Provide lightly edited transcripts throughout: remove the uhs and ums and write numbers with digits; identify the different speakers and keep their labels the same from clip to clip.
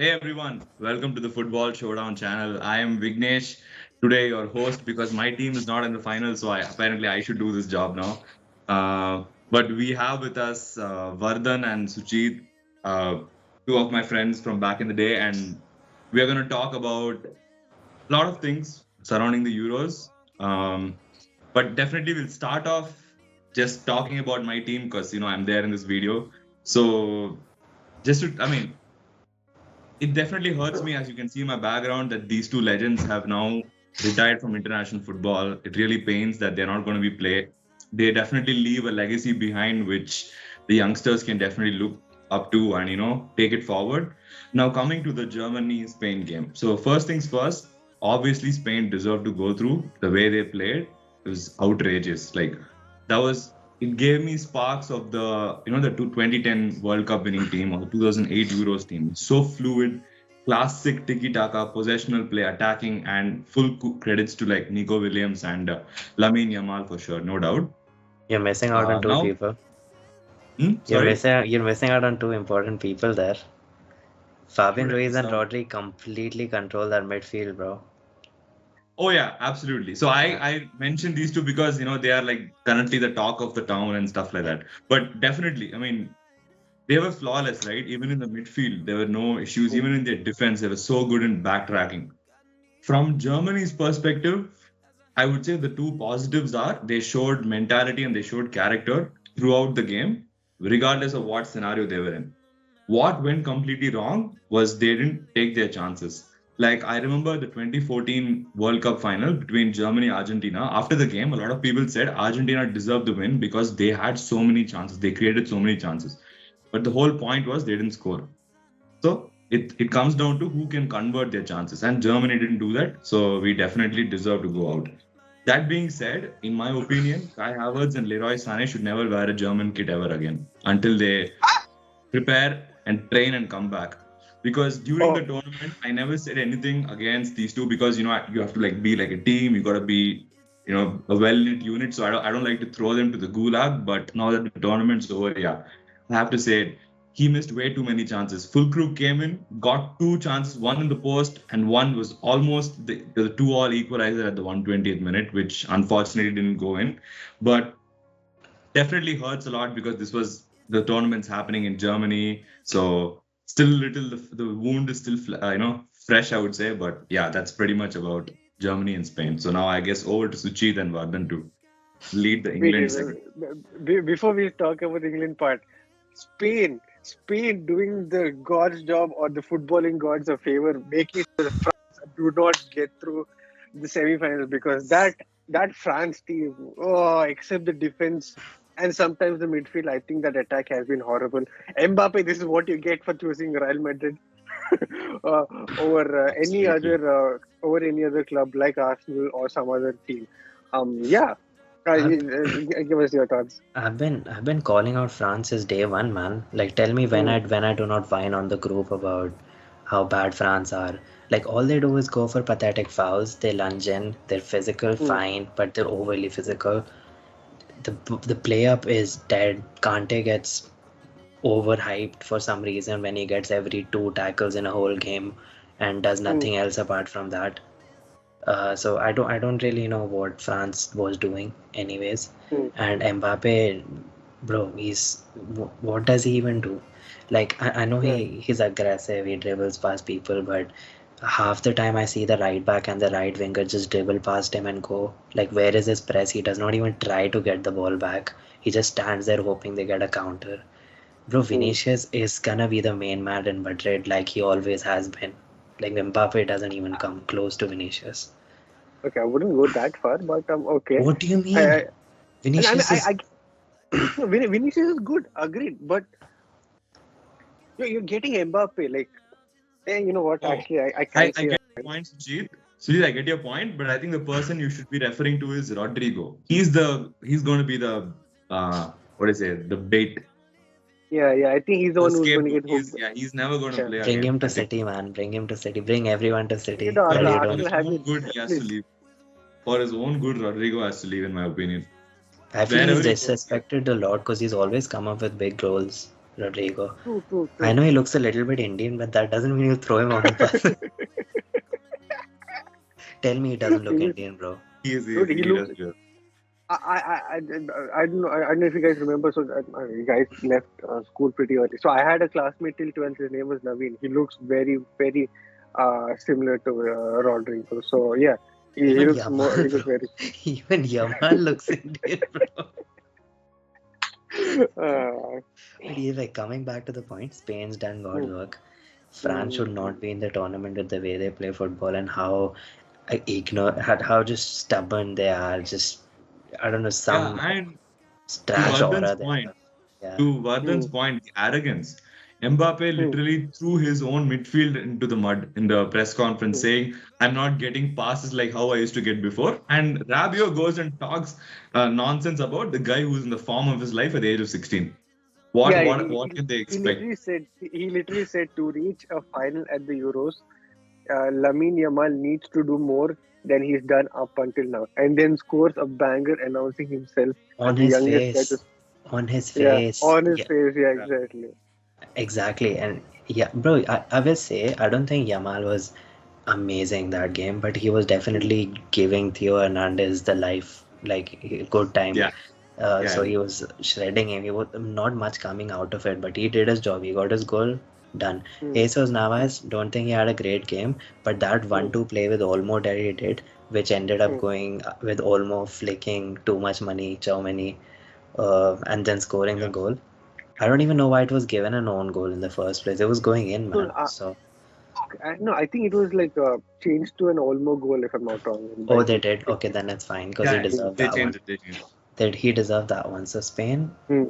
Speaker 1: Hey everyone, welcome to the Football Showdown channel. I am Vignesh, today your host because my team is not in the final, so apparently I should do this job now. But we have with us Vardhan and Suchit, uh, two of my friends from back in the day, and we are going to talk about a lot of things surrounding the Euros. But definitely we'll start off just talking about my team because I'm there in this video. So it definitely hurts me, as you can see in my background, that these two legends have now retired from international football. It really pains that they're not going to be played. They definitely leave a legacy behind, which the youngsters can definitely look up to and take it forward. Now coming to the Germany-Spain game. So first things first, obviously Spain deserved to go through. The way they played was outrageous. Like that was it gave me sparks of the 2010 World Cup winning team or the 2008 Euros team. So fluid, classic tiki-taka, possessional play, attacking, and full credits to like Nico Williams and Lamine Yamal for sure, no doubt.
Speaker 2: You're missing out on two
Speaker 1: Now,
Speaker 2: people. You're
Speaker 1: sorry.
Speaker 2: missing out on two important people there.
Speaker 1: Who
Speaker 2: Fabian
Speaker 1: did I
Speaker 2: Ruiz
Speaker 1: miss
Speaker 2: and
Speaker 1: out?
Speaker 2: Rodri completely control that midfield, bro.
Speaker 1: Oh yeah, absolutely. So
Speaker 2: Yeah.
Speaker 1: I mentioned these two because they are like currently the talk of the town and stuff like that. But definitely, I mean, they were flawless, right? Even in the midfield, there were no issues. Even in their defense, they were so good in backtracking. From Germany's perspective, I would say the two positives are they showed mentality and they showed character throughout the game, regardless of what scenario they were in. What went completely wrong was they didn't take their chances. Like I remember the 2014 World Cup final between Germany and Argentina. After the game, a lot of people said Argentina deserved the win because they had so many chances. They created so many chances. But the whole point was they didn't score. So it comes down to who can convert their chances. And Germany didn't do that. So we definitely deserve to go out. That being said, in my opinion, Kai Havertz and Leroy Sané should never wear a German kit ever again until they prepare and train and come back. Because during the
Speaker 3: Oh,
Speaker 1: tournament, I never said anything against these two because you have to like be like a team. You got to be a well knit unit. So I don't like to throw them to the gulag. But now that the tournament's over, yeah, I have to say it. He missed way too many chances. Full crew came in, got two chances, one in the post, and one was almost the two-all equalizer at the 120th minute, which unfortunately didn't go in. But definitely hurts a lot because this was the tournaments happening in Germany. So still little the wound is still fresh, I would say. But yeah, that's pretty much about Germany and Spain. So now I guess over to Suchit and Vardhan to lead the
Speaker 3: wait,
Speaker 1: England segment.
Speaker 3: before we talk about the England part, Spain doing the God's job or the footballing gods a favor, making sure France do not get through the semi-finals because that France team, oh, except the defense and sometimes the midfield, I think that attack has been horrible. Mbappe, this is what you get for choosing Real Madrid uh, over any other club like Arsenal or some other team. Yeah,
Speaker 2: I've
Speaker 3: give us your thoughts.
Speaker 2: I've been calling out France since day one, man. Like, tell me when
Speaker 3: Hmm.
Speaker 2: I do not whine on the group about how bad France are. Like, all they do is go for pathetic fouls. They lunge in. They're physical,
Speaker 3: Hmm.
Speaker 2: fine, but they're overly physical. The play up is dead. Kante gets overhyped for some reason when he gets every two tackles in a whole game and does
Speaker 3: Hmm.
Speaker 2: nothing else apart from that. So I don't really know what France was doing anyways.
Speaker 3: Hmm.
Speaker 2: And Mbappe, bro, what does he even do? Like I know
Speaker 3: Yeah.
Speaker 2: he's aggressive, he dribbles past people, but half the time I see the right back and the right winger just dribble past him and go. Like where is his press? He does not even try to get the ball back. He just stands there hoping they get a counter. Bro,
Speaker 3: Hmm.
Speaker 2: Vinicius is gonna be the main man in Madrid like he always has been. Like Mbappe doesn't even come close to Vinicius.
Speaker 3: Okay, I wouldn't go that far, but okay.
Speaker 2: What do you
Speaker 3: I,
Speaker 2: mean?
Speaker 3: I mean,
Speaker 2: Vinicius is
Speaker 3: no, Vinicius is good, agreed. But you're getting Mbappe, like, you know what?
Speaker 1: Oh,
Speaker 3: Actually, I
Speaker 1: I,
Speaker 3: can't
Speaker 1: I
Speaker 3: see
Speaker 1: get
Speaker 3: that.
Speaker 1: your point, Sujit. Sujit, I get your point, but I think the person you should be referring to is Rodrigo. He's going to be the what is it? The bait,
Speaker 3: Yeah, yeah. I think he's the
Speaker 1: the
Speaker 3: one who's going to
Speaker 1: scapegoat.
Speaker 3: get hooked.
Speaker 1: He's never going to
Speaker 3: Yeah.
Speaker 1: play
Speaker 2: bring
Speaker 1: again.
Speaker 2: him to
Speaker 1: I think
Speaker 2: City, man. Bring him to City. Bring everyone to
Speaker 3: You
Speaker 2: City.
Speaker 3: know,
Speaker 1: for
Speaker 2: But
Speaker 1: his,
Speaker 2: you
Speaker 1: for
Speaker 2: don't.
Speaker 3: Arsenal
Speaker 1: his
Speaker 3: have
Speaker 1: own
Speaker 3: been
Speaker 1: good, he has to
Speaker 3: please.
Speaker 1: leave. For his own good, Rodrigo has to leave, in my opinion.
Speaker 2: I feel he's
Speaker 1: Wherever he goes,
Speaker 2: disrespected a lot because he's always come up with big roles. Rodrigo.
Speaker 3: True.
Speaker 2: I know he looks a little bit Indian, but that doesn't mean you throw him on the bus. Tell me he doesn't look
Speaker 3: He-
Speaker 2: Indian, bro.
Speaker 3: Dude, he
Speaker 1: He
Speaker 3: looks.
Speaker 1: does. Good.
Speaker 3: I don't know. I don't know if you guys remember. So you guys left school pretty early. So I had a classmate till 12th. His name was Naveen. He looks very similar to Rodrigo. So yeah, he
Speaker 2: Even
Speaker 3: looks more. He
Speaker 2: Yamal,
Speaker 3: looks
Speaker 2: bro.
Speaker 3: very.
Speaker 2: Even Yamal looks Indian, bro.
Speaker 3: Uh,
Speaker 2: But he's like coming back to the point. Spain's done God's
Speaker 3: mm,
Speaker 2: work. France
Speaker 3: mm,
Speaker 2: should not be in the tournament with the way they play football and how how just stubborn they are. Just I don't know,
Speaker 1: Yeah,
Speaker 2: some
Speaker 1: and to
Speaker 2: trash
Speaker 1: Vardhan's
Speaker 2: aura they
Speaker 1: point,
Speaker 2: have. Yeah.
Speaker 1: the arrogance. Mbappe
Speaker 3: mm,
Speaker 1: literally threw his own midfield into the mud in the press conference,
Speaker 3: mm.
Speaker 1: saying, "I'm not getting passes like how I used to get before." And Rabiot goes and talks nonsense about the guy who's in the form of his life at the age of 16.
Speaker 3: Yeah,
Speaker 1: What can they
Speaker 3: he
Speaker 1: expect?
Speaker 3: literally said to reach a final at the Euros, Lamine Yamal needs to do more than he's done up until now, and then scores a banger announcing himself as
Speaker 2: On
Speaker 3: the
Speaker 2: his
Speaker 3: youngest guy to.
Speaker 2: face. On his
Speaker 3: Yeah,
Speaker 2: face.
Speaker 3: on his
Speaker 2: Yeah,
Speaker 3: face. Yeah,
Speaker 1: Yeah.
Speaker 3: exactly.
Speaker 2: exactly. And yeah, bro, I will say I don't think Yamal was amazing that game, but he was
Speaker 3: Mm,
Speaker 2: definitely giving Theo Hernandez the life, like good time.
Speaker 1: Yeah.
Speaker 2: So
Speaker 1: Yeah.
Speaker 2: he was shredding him. He was not much coming out of it, but he did his job. He got his goal done.
Speaker 3: mm,
Speaker 2: Jesus
Speaker 3: mm,
Speaker 2: Navas, don't think he had a great game, but that
Speaker 3: mm,
Speaker 2: 1-2 play with Olmo that he did, which ended up
Speaker 3: mm.
Speaker 2: going with Olmo flicking too much money, Chouameni, and then scoring the
Speaker 1: Yeah.
Speaker 2: goal. I don't even know why it was given an own goal in the first place. It was going in,
Speaker 3: No,
Speaker 2: man. So,
Speaker 3: no, I think it was like changed to an Olmo goal, if I'm not wrong.
Speaker 2: oh,
Speaker 3: By
Speaker 2: they
Speaker 3: the
Speaker 2: did. Okay, then it's fine because he
Speaker 1: Yeah.
Speaker 2: deserved
Speaker 1: They
Speaker 2: that
Speaker 1: changed
Speaker 2: one.
Speaker 1: it. They changed it.
Speaker 2: That he deserved that one. So Spain,
Speaker 3: mm,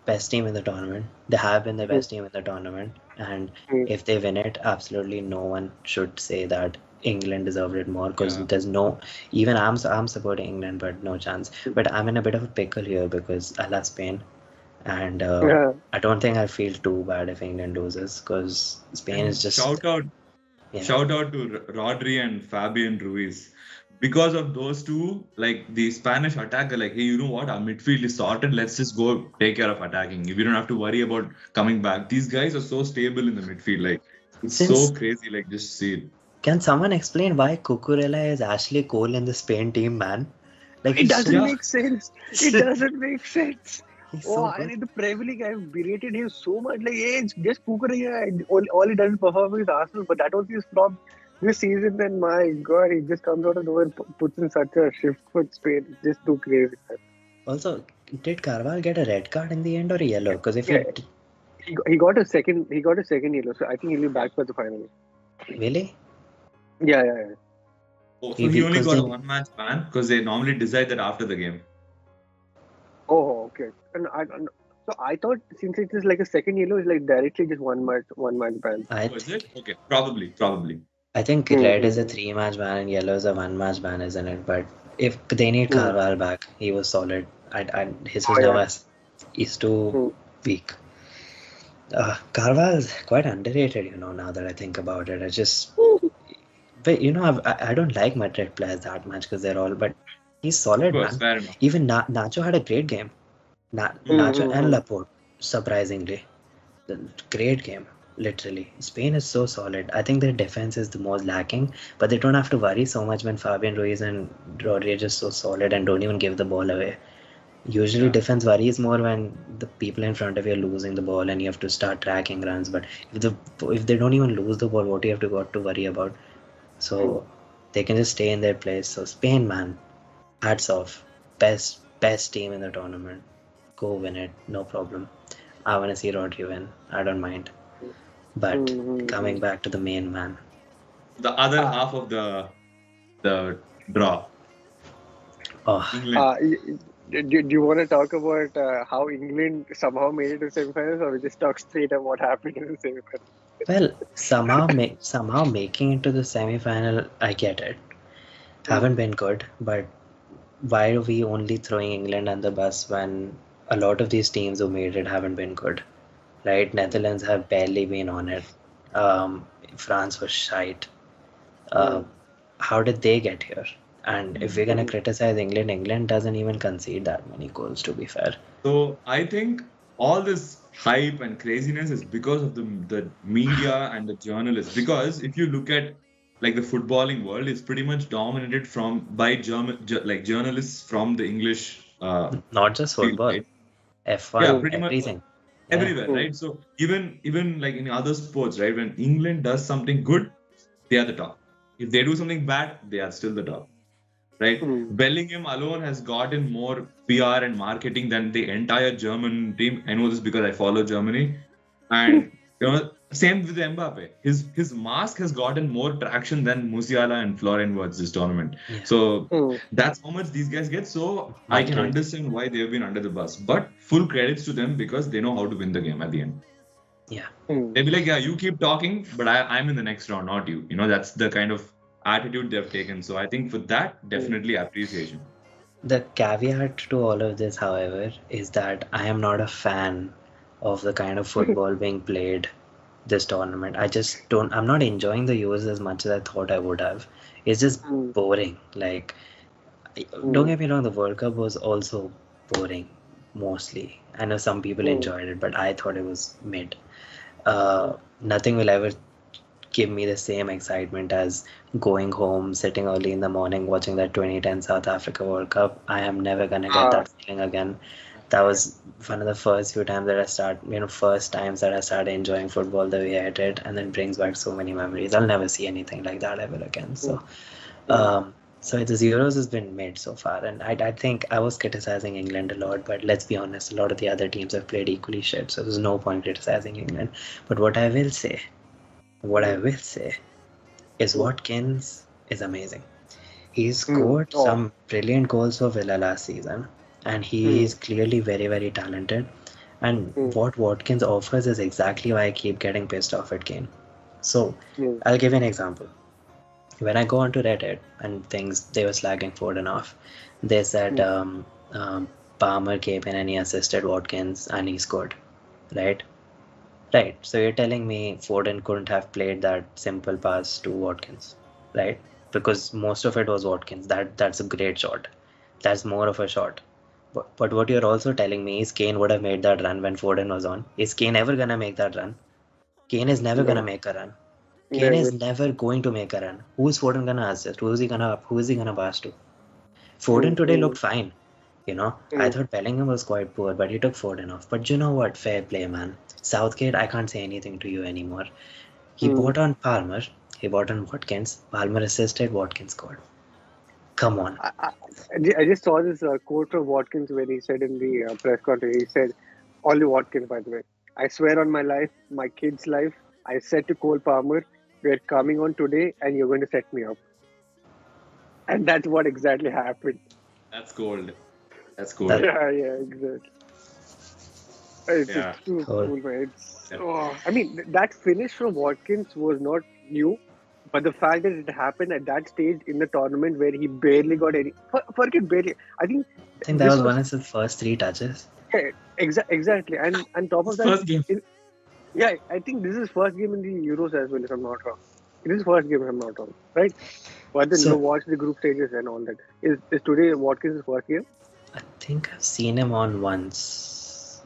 Speaker 2: best team in the tournament. They have been the
Speaker 3: mm,
Speaker 2: best team in the tournament, and
Speaker 3: mm,
Speaker 2: if they win it, absolutely no one should say that England deserved it more because
Speaker 1: Yeah.
Speaker 2: there's no. Even I'm supporting England, but no chance.
Speaker 3: mm.
Speaker 2: But I'm in a bit of a pickle here because I love Spain, and
Speaker 3: Yeah.
Speaker 2: I don't think I feel too bad if England loses because Spain is
Speaker 1: And
Speaker 2: just yeah.
Speaker 1: shout out to Rodri and Fabian Ruiz. Because of those two, like the Spanish attacker, like, hey, you know what? Our midfield is sorted. Let's just go take care of attacking. We don't have to worry about coming back. These guys are so stable in the midfield. Like, it's so
Speaker 2: Since
Speaker 1: crazy. Like, just see it.
Speaker 2: can someone explain why Cucurella is Ashley Cole in the Spain team, man? Like
Speaker 3: It
Speaker 2: he's
Speaker 3: doesn't
Speaker 2: so
Speaker 1: Yeah.
Speaker 3: make sense. It doesn't make sense.
Speaker 2: he's
Speaker 3: Oh,
Speaker 2: so
Speaker 3: and
Speaker 2: good.
Speaker 3: in the Premier League, I've berated him so much. Like, hey, it's just Puka. All he does is perform with Arsenal, but that was his flop this season. And my God, he just comes out of nowhere and puts in such a shift for Spain. It's just too crazy.
Speaker 2: Also, did Carval get a red card in the end or a yellow? Because if
Speaker 3: Yeah,
Speaker 2: he
Speaker 3: he got a second. He got a second yellow. So I think he'll be back for the final.
Speaker 2: really,
Speaker 3: Yeah.
Speaker 1: Oh,
Speaker 2: he
Speaker 1: so he only
Speaker 2: because
Speaker 1: got a
Speaker 2: they
Speaker 1: one-match ban because they normally decide that after the game.
Speaker 3: Oh, okay. So I thought since it is like a second yellow, it's like directly just one match ban.
Speaker 2: I
Speaker 1: Oh, is it?
Speaker 2: think
Speaker 1: Okay. Probably.
Speaker 2: I think red is a
Speaker 3: Mm-hmm.
Speaker 2: 3-match ban and yellow is a 1-match ban, isn't it? But if they need
Speaker 3: Mm.
Speaker 2: Carval back, he was solid. Jesus
Speaker 3: Oh yeah.
Speaker 2: Navas is too
Speaker 3: Mm.
Speaker 2: weak. Carval is quite underrated, now that I think about it. But I don't like Madrid players that much because they're all, but he's
Speaker 1: Of
Speaker 2: solid,
Speaker 1: course.
Speaker 2: man.
Speaker 1: Fair enough.
Speaker 2: Even Nacho had a great game. Nacho and
Speaker 3: Mm-hmm.
Speaker 2: Laporte, surprisingly, great game. Literally, Spain is so solid. I think their defense is the most lacking, but they don't have to worry so much when Fabian Ruiz and Rodri are just so solid and don't even give the ball away. Usually,
Speaker 1: Yeah.
Speaker 2: defense worries more when the people in front of you are losing the ball and you have to start tracking runs. But if they don't even lose the ball, what do you have to got to worry about? So they can just stay in their place. So Spain, man, hats off. Best team in the tournament. Go win it, no problem. I want to see Rodri win. I don't mind. But
Speaker 3: Mm-hmm.
Speaker 2: coming back to the main man.
Speaker 1: The other
Speaker 3: Uh,
Speaker 1: half of the draw,
Speaker 2: Oh,
Speaker 1: England.
Speaker 3: do you want to talk about how England somehow made it to semifinals, or we just talk straight up what happened in the semifinals?
Speaker 2: well, somehow making it to the semi-final, I get it.
Speaker 3: Mm.
Speaker 2: Haven't been good, but why are we only throwing England on the bus when a lot of these teams who made it haven't been good? Right? Netherlands have barely been on it. France was shite. Uh,
Speaker 3: Mm.
Speaker 2: how did they get here? And if we're gonna
Speaker 3: Mm.
Speaker 2: criticize England, England doesn't even concede that many goals, to be fair.
Speaker 1: So I think all this hype and craziness is because of the media and the journalists. Because if you look at like the footballing world, it's pretty much dominated by journalists from the English
Speaker 2: Not just
Speaker 1: field,
Speaker 2: football,
Speaker 1: right? Yeah,
Speaker 2: F1,
Speaker 1: pretty much
Speaker 2: everything. Yeah.
Speaker 1: everywhere, right? So even like in other sports, right? When England does something good, they are the top. If they do something bad, they are still the top, right? Bellingham alone has gotten more PR and marketing than the entire German team. I know this because I follow Germany, and same with Mbappe. His mask has gotten more traction than Musiala and Florian Wirtz this tournament.
Speaker 2: Yeah.
Speaker 1: So that's how much these guys get. So I can understand why they have been under the bus. But full credits to them because they know how to win the game at the end.
Speaker 2: Yeah.
Speaker 1: They'll be like, yeah, you keep talking, but I'm in the next round, not you. That's the kind of attitude they've taken. So I think for that, definitely appreciation.
Speaker 2: The caveat to all of this, however, is that I am not a fan of the kind of football being played this tournament. I'm not enjoying the Euros as much as I thought I would have. It's just boring. Like, don't get me wrong, the World Cup was also boring, mostly. I know some people enjoyed it, but I thought it was mid. Nothing will ever give me the same excitement as going home, sitting early in the morning, watching that 2010 South Africa World Cup. I am never gonna get that feeling again. That was one of the first times that I started enjoying football the way I did, and then brings back so many memories. I'll never see anything like that ever again. So, so the Euros has been made so far, and I think I was criticizing England a lot, but let's be honest, a lot of the other teams have played equally shit, so there's no point criticizing England. But what I will say is Watkins is amazing. He scored some brilliant goals for Villa last season, and he is clearly very, very talented. And what Watkins offers is exactly why I keep getting pissed off at Kane. So I'll give you an example. When I go onto Reddit and things, they were slagging Foden off. They said Palmer came in and he assisted Watkins and he scored, right? Right. So you're telling me Foden couldn't have played that simple pass to Watkins, right? Because most of it was Watkins. That's a great shot. That's more of a shot. But what you're also telling me is Kane would have made that run when Foden was on. Is Kane ever gonna make that run? Kane is never gonna make a run. Kane is never going to make a run. Who's Foden gonna assist? Who is he gonna pass to? Foden today looked fine. I thought Bellingham was quite poor, but he took Foden off. But you know what? Fair play, man. Southgate, I can't say anything to you anymore. He bought on Palmer. He bought on Watkins. Palmer assisted. Watkins scored. Come on.
Speaker 3: I just saw this quote from Watkins where he said in the press conference, he said, only Watkins, by the way, I swear on my life, my kid's life, I said to Cole Palmer, we're coming on today and you're going to set me up. And that's what exactly happened.
Speaker 1: That's gold.
Speaker 3: Yeah, exactly. It's too cool, man. I mean, that finish from Watkins was not new, but the fact that it happened at that stage in the tournament where he barely got any, forget barely. I think
Speaker 2: that was one of his first 3 touches.
Speaker 3: Yeah, exactly, and on top of that,
Speaker 1: first game.
Speaker 3: I think this is his first game in the Euros as well, if I'm not wrong. It is first game, if I'm not wrong, right? But then you watch the group stages and all that. Is today Watkins' first game?
Speaker 2: I think I've seen him on once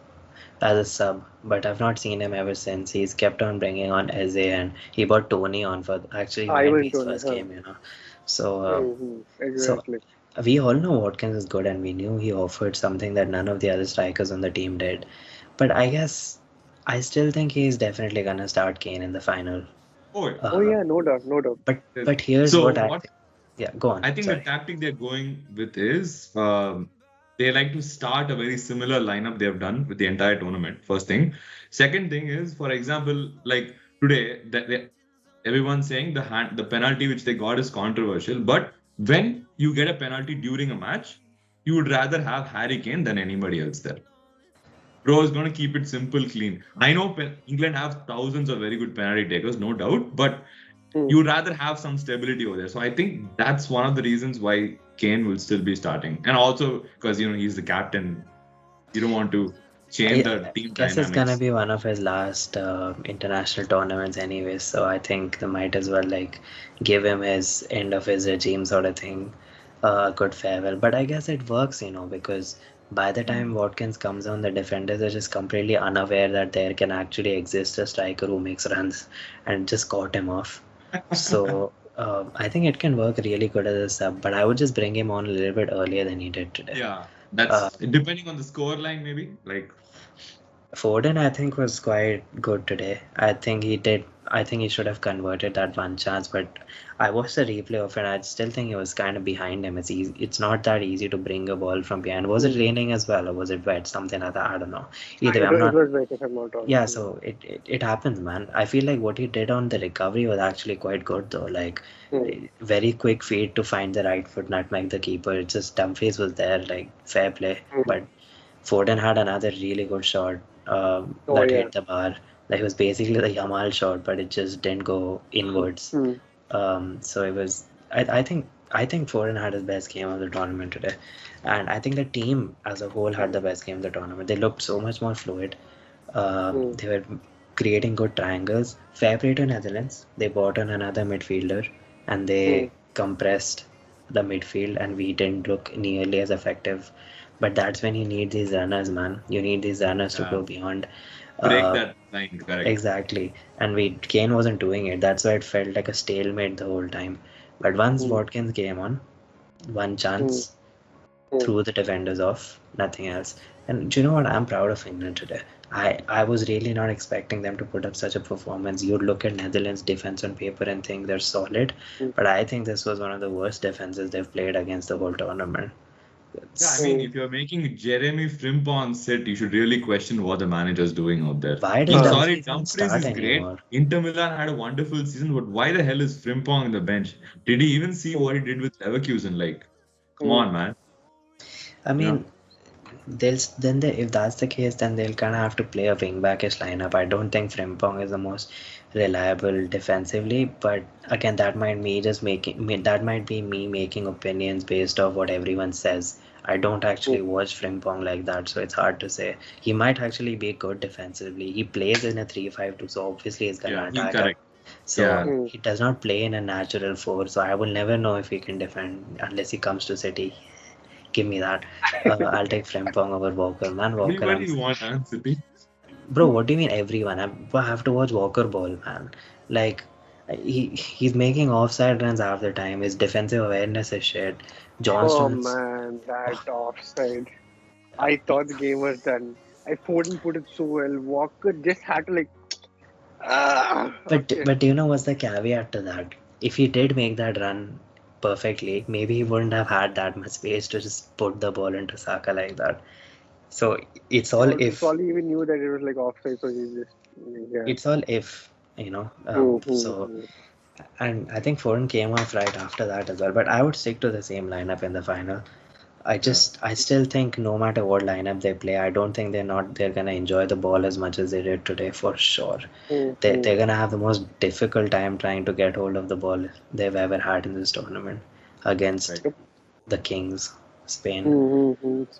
Speaker 2: as a sub, but I've not seen him ever since. He's kept on bringing on Eze, and he brought Tony on for actually his first game, So,
Speaker 3: exactly.
Speaker 2: So we all know Watkins is good, and we knew he offered something that none of the other strikers on the team did. But I guess I still think he's definitely gonna start Kane in the final.
Speaker 3: Oh yeah, no doubt.
Speaker 2: But here's what I think. Yeah, go on.
Speaker 1: I think the tactic they're going with is they like to start a very similar lineup they've done with the entire tournament. First thing. Second thing is, for example, like today, everyone's saying the penalty which they got is controversial. But when you get a penalty during a match, you would rather have Harry Kane than anybody else there. Bro is going to keep it simple, clean. I know England have thousands of very good penalty takers, no doubt, but you'd rather have some stability over there. So I think that's one of the reasons why Kane will still be starting. And also because, he's the captain. You don't want to change the team dynamics. I guess
Speaker 2: it's going to be one of his last international tournaments anyway. So I think they might as well give him his end of his regime sort of thing. Good farewell. But I guess it works, because By the time Watkins comes on, the defenders are just completely unaware that there can actually exist a striker who makes runs and just caught him off. So I think it can work really good as a sub, but I would just bring him on a little bit earlier than he did today.
Speaker 1: Yeah, that's depending on the score line, maybe. Like,
Speaker 2: Foden, I think, was quite good today. I think he did. I think he should have converted that one chance, but I watched the replay of it. I still think he was kind of behind him. It's easy. It's not that easy to bring a ball from behind. Was it raining as well, or was it wet? Something like that. I don't know. Either way, I'm
Speaker 3: It
Speaker 2: not.
Speaker 3: was like if I'm not wrong.
Speaker 2: Yeah, so it happens, man. I feel like what he did on the recovery was actually quite good, though. Like, very quick feed to find the right foot, nutmeg the keeper. It's just Dumfries was there, like fair play. But Foden had another really good shot that hit the bar. Like it was basically the Yamal shot, but it just didn't go inwards. So it was. I think Foden had his best game of the tournament today, and I think the team as a whole had the best game of the tournament. They looked so much more fluid. They were creating good triangles. Fair play to Netherlands. They brought on another midfielder and they compressed the midfield, and we didn't look nearly as effective. But that's when you need these runners, man. You need these runners to go beyond.
Speaker 1: break that line, correct.
Speaker 2: Exactly. And Kane wasn't doing it. That's why it felt like a stalemate the whole time. But once Watkins came on, one chance, threw the defenders off, nothing else. And do you know what? I'm proud of England today. I was really not expecting them to put up such a performance. You'd look at Netherlands' defense on paper and think they're solid, but I think this was one of the worst defenses they've played against the whole tournament.
Speaker 1: Yeah, I mean, if you're making Jeremy Frimpong sit, you should really question what the manager's doing out there.
Speaker 2: Why does
Speaker 1: I'm sorry,
Speaker 2: Dumfries not
Speaker 1: Dumfries
Speaker 2: start
Speaker 1: is great.
Speaker 2: anymore?
Speaker 1: Inter Milan had a wonderful season, but why the hell is Frimpong on the bench? Did he even see what he did with Leverkusen? Like, come on, man.
Speaker 2: I mean, if that's the case, then they'll kind of have to play a wing-backish lineup. I don't think Frimpong is the most reliable defensively, but again, that might be me making opinions based off what everyone says. I don't actually watch Frimpong like that, so it's hard to say. He might actually be good defensively. He plays in a 3-5-2, so obviously he's gonna attack.
Speaker 1: Correct.
Speaker 2: So he does not play in a natural 4, so I will never know if he can defend unless he comes to City. Give me that. I'll take Frimpong over Walker. Man, Walker.
Speaker 1: Everybody you want, man, City.
Speaker 2: Bro, what do you mean everyone? I have to watch Walker ball, man. Like, he's making offside runs half the time. His defensive awareness is shit.
Speaker 3: Oh man, that offside. I thought the game was done. Foden put it so well. Walker just had to like.
Speaker 2: But do you know what's the caveat to that? If he did make that run perfectly, maybe he wouldn't have had that much space to just put the ball into Saka like that. So it's all if.
Speaker 3: He probably even knew that it was like offside, so he just. Yeah.
Speaker 2: It's all if, you know. So, and I think Foden came off right after that as well. But I would stick to the same lineup in the final. I still think no matter what lineup they play, I don't think they're gonna enjoy the ball as much as they did today for sure. They're gonna have the most difficult time trying to get hold of the ball they've ever had in this tournament against the Kings, Spain.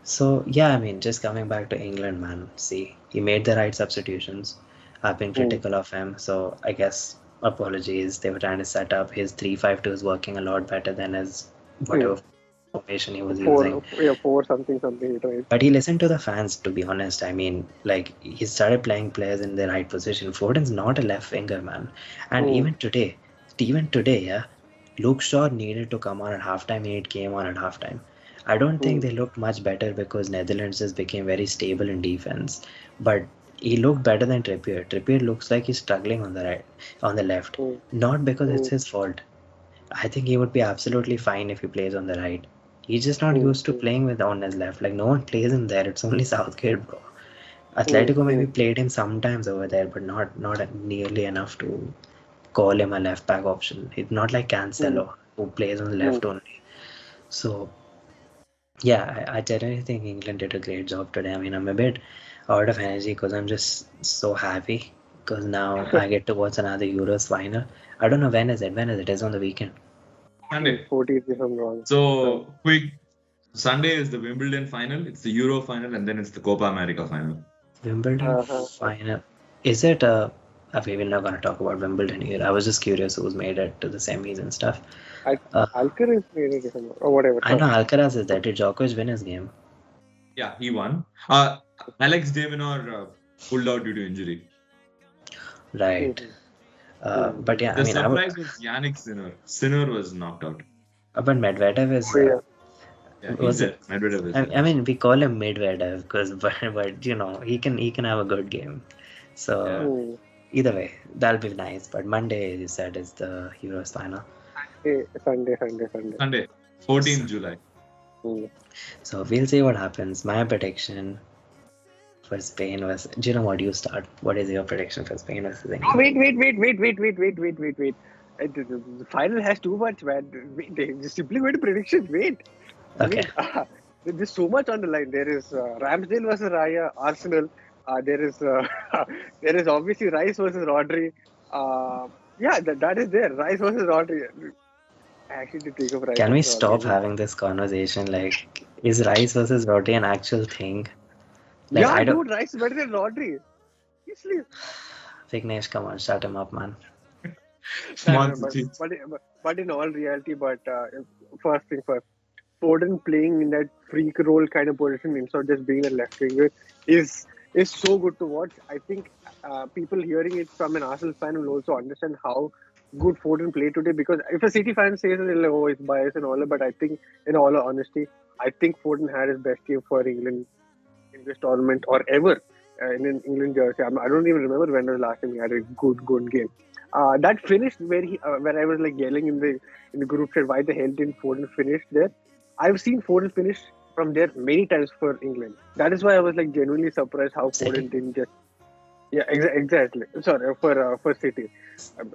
Speaker 2: So yeah, I mean, just coming back to England, man. See, he made the right substitutions. I've been critical of him, so I guess apologies. They were trying to set up his 3-5-2 is working a lot better than his whatever formation he was using.
Speaker 3: 4 something, right?
Speaker 2: But he listened to the fans, to be honest. I mean, like, he started playing players in the right position. Foden's not a left winger, man. And even today, yeah, Luke Shaw needed to come on at halftime. He came on at halftime. I don't think they looked much better because Netherlands just became very stable in defense. But he looked better than Trippier. Trippier looks like he's struggling on the left. Not because it's his fault. I think he would be absolutely fine if he plays on the right. He's just not used to playing on his left. Like, no one plays him there. It's only Southgate, bro. Atletico maybe played him sometimes over there, but not nearly enough to call him a left back option. It's not like Cancelo, who plays on the left only. So, yeah, I genuinely think England did a great job today. I mean, I'm a bit out of energy because I'm just so happy because now I get to watch another Euros final. I don't know when is it. It's on the weekend.
Speaker 1: Sunday.
Speaker 3: 14th, if I'm wrong.
Speaker 1: So, quick. Sunday is the Wimbledon final, it's the Euro final, and then it's the Copa America final.
Speaker 2: Wimbledon final. Is it We were not gonna talk about Wimbledon here. I was just curious who's made it to the semis and stuff.
Speaker 3: I
Speaker 2: Uh,
Speaker 3: Alcaraz made it or whatever.
Speaker 2: I know Alcaraz is there. Did Djokovic win his game?
Speaker 1: Yeah, he won. Alex de Minaur pulled out due to injury.
Speaker 2: Right.
Speaker 3: Mhm.
Speaker 2: But yeah, I
Speaker 1: The
Speaker 2: mean,
Speaker 1: surprise was Yannick Sinner. Sinner was knocked out.
Speaker 2: but Medvedev is
Speaker 3: Oh, yeah.
Speaker 1: Yeah, he's
Speaker 2: was
Speaker 1: there. Medvedev is there.
Speaker 2: I mean, we call him Medvedev because, but you know, he can have a good game. So
Speaker 1: Yeah.
Speaker 3: Hmm.
Speaker 2: either way, that'll be nice. But Monday, you said, is the Euros final.
Speaker 3: Sunday.
Speaker 1: Sunday, 14th July.
Speaker 3: Hmm.
Speaker 2: So we'll see what happens. My prediction for Spain was. Do you know what you start? What is your prediction for Spain versus England?
Speaker 3: Oh, wait. The final has too much, man. Wait, just simply wait predictions. Wait.
Speaker 2: Okay.
Speaker 3: There's so much on the line. There is Ramsdale versus Raya, Arsenal. There is there is obviously Rice versus Rodri. Yeah, that is there. Rice versus Rodri. I actually did take up Rice
Speaker 2: Can we
Speaker 3: versus
Speaker 2: stop
Speaker 3: Rodri.
Speaker 2: having this conversation? Like, is Rice versus Rodri an actual thing? Like,
Speaker 3: Yeah,
Speaker 2: I don't.
Speaker 3: dude, Rice is better than Rodri. Seriously.
Speaker 2: Vignesh, come on, shut him up, man.
Speaker 1: Come on,
Speaker 3: But,
Speaker 1: Suchi.
Speaker 3: but in all reality, first thing first, Foden playing in that freak role kind of position instead of just being a left winger is so good to watch. I think people hearing it from an Arsenal fan will also understand how good Foden played today. Because if a City fan says it, like, oh, it's biased and all that, but I think, in all honesty, I think Foden had his best game for England in this tournament or ever in an England jersey. I don't even remember when was the last time he had a good game. That finished where I was like yelling in the group chat, why the hell didn't Foden finish there? I've seen Foden finish from there many times for England. That is why I was like genuinely surprised how
Speaker 2: City.
Speaker 3: Foden didn't just exactly. Sorry for City.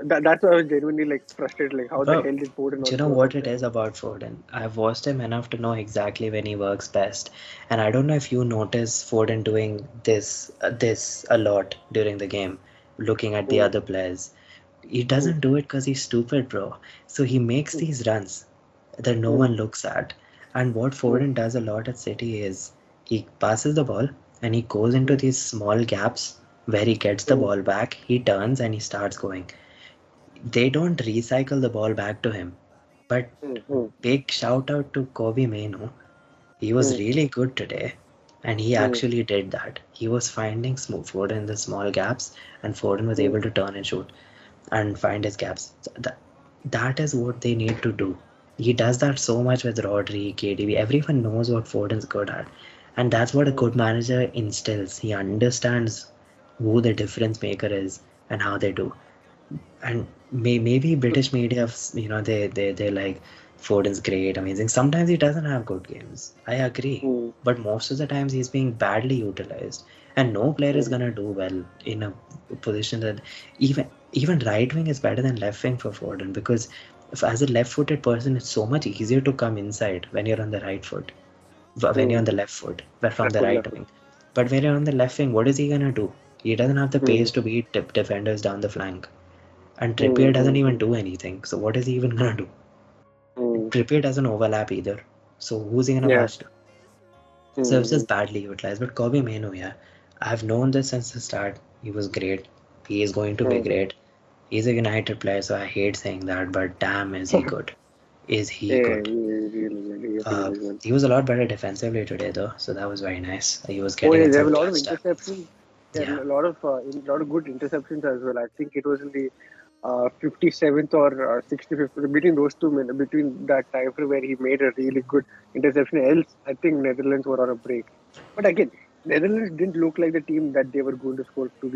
Speaker 3: That's why I was genuinely like frustrated. Like how the
Speaker 2: Bro,
Speaker 3: hell did Foden
Speaker 2: do
Speaker 3: not
Speaker 2: you know
Speaker 3: show
Speaker 2: what
Speaker 3: up
Speaker 2: it
Speaker 3: there?
Speaker 2: is about Foden? I've watched him enough to know exactly when he works best. And I don't know if you notice Foden doing this a lot during the game, looking at the
Speaker 3: Mm,
Speaker 2: other players. He
Speaker 3: mm,
Speaker 2: doesn't do it because he's stupid, bro. So he makes
Speaker 3: mm,
Speaker 2: these runs that no
Speaker 3: mm,
Speaker 2: one looks at. And what
Speaker 3: mm,
Speaker 2: Foden does a lot at City is he passes the ball and he goes into
Speaker 3: mm,
Speaker 2: these small gaps where he gets the
Speaker 3: mm,
Speaker 2: ball back, he turns and he starts going. They don't recycle the ball back to him. But
Speaker 3: mm, mm,
Speaker 2: big shout out to Kobe Mainu. He was
Speaker 3: mm,
Speaker 2: really good today, and he
Speaker 3: mm,
Speaker 2: actually did that. He was finding smooth Foden in the small gaps, and Foden was
Speaker 3: mm,
Speaker 2: able to turn and shoot and find his gaps. So that is what they need to do. He does that so much with Rodri, KDB. Everyone knows what Foden's good at, and that's what a
Speaker 3: mm,
Speaker 2: good manager instills. He understands who the difference maker is and how they do. And maybe British media, they like Foden's great, amazing. Sometimes he doesn't have good games. I agree,
Speaker 3: mm,
Speaker 2: but most of the times he's being badly utilized, and no player is
Speaker 3: mm.
Speaker 2: gonna do well in a position that even right wing is better than left wing for Foden because if, as a left-footed person, it's so much easier to come inside when you're on the right foot, when you're on
Speaker 3: Mm.
Speaker 2: the left foot, but from
Speaker 3: Left
Speaker 2: the
Speaker 3: foot,
Speaker 2: right
Speaker 3: left foot.
Speaker 2: wing. But when you're on the left wing, what is he gonna do? He doesn't have the
Speaker 3: Mm.
Speaker 2: pace to beat defenders down the flank. And Trippier
Speaker 3: Mm.
Speaker 2: doesn't
Speaker 3: Mm.
Speaker 2: even do anything. So what is he even gonna do?
Speaker 3: Mm.
Speaker 2: Trippier doesn't overlap either. So who's he gonna
Speaker 3: Yeah.
Speaker 2: pass to? So it's
Speaker 3: Mm.
Speaker 2: just badly utilized. But Kobe Mano, yeah, I've known this since the start. He was great. He is going to be
Speaker 3: Mm.
Speaker 2: great. He's a United player, so I hate saying that, but damn, is he good? Is he
Speaker 3: Yeah,
Speaker 2: good? Uh,
Speaker 3: really good.
Speaker 2: he was a lot better defensively today, though, so that was very nice. He was
Speaker 3: Oh
Speaker 2: getting
Speaker 3: yeah,
Speaker 2: in
Speaker 3: they have
Speaker 2: some
Speaker 3: a lot of
Speaker 2: clutch time.
Speaker 3: interceptions. Yeah,
Speaker 2: Yeah,
Speaker 3: lot of good interceptions as well. I think it was in the 57th or 65th between those two between that time frame where he made a really good interception. Else, I think Netherlands were on a break. But again, Netherlands didn't look like the team that they were going to score to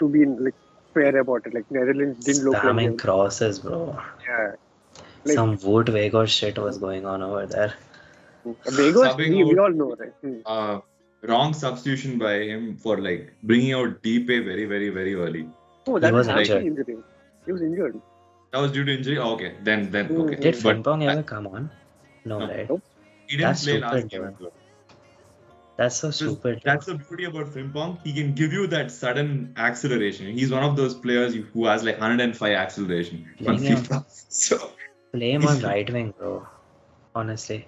Speaker 3: be like fair about it. Like Netherlands didn't look like
Speaker 2: spamming
Speaker 3: them.
Speaker 2: crosses, bro.
Speaker 3: Yeah, like
Speaker 2: Some Wood Weghorst shit was going on over there.
Speaker 3: Vegas,
Speaker 1: Subbing
Speaker 3: we
Speaker 1: out,
Speaker 3: all know, right?
Speaker 1: wrong substitution by him for like bringing out Deep very, very, very early.
Speaker 3: Oh,
Speaker 2: He
Speaker 3: that is
Speaker 2: was
Speaker 1: Like
Speaker 2: injured.
Speaker 3: hamstring injury. He was injured.
Speaker 1: that was due to injury. Oh, okay, then okay.
Speaker 2: Did
Speaker 3: Mm-hmm.
Speaker 1: But
Speaker 2: Frimpong ever come on? No,
Speaker 1: no,
Speaker 2: right?
Speaker 3: Nope.
Speaker 1: he didn't
Speaker 2: That's
Speaker 1: play last
Speaker 2: stupid,
Speaker 1: game
Speaker 2: though.
Speaker 1: as well.
Speaker 2: That's so
Speaker 1: Because
Speaker 2: stupid, though.
Speaker 1: that's the beauty about Frimpong. He can give you that sudden acceleration. He's one of those players who has like 105 acceleration on
Speaker 2: Playing him,
Speaker 1: FIFA. So
Speaker 2: play him on
Speaker 1: he's
Speaker 2: right wing, bro. Honestly,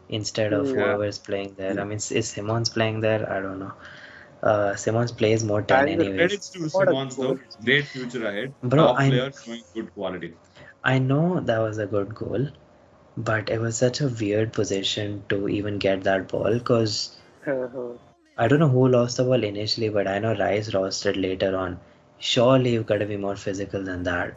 Speaker 2: instead of
Speaker 3: Mm.
Speaker 1: yeah.
Speaker 2: whoever's playing there. I mean, is Simmons playing there? I don't know. Simons plays more 10
Speaker 3: Banger.
Speaker 2: anyways.
Speaker 1: Credits to
Speaker 3: What a
Speaker 1: Simmons
Speaker 3: goal.
Speaker 1: though. Great future ahead.
Speaker 2: Bro,
Speaker 1: Top player showing good quality.
Speaker 2: I know that was a good goal, but it was such a weird position to even get that ball because I don't know who lost the ball initially, but I know Rice lost it later on. Surely you've got to be more physical than that.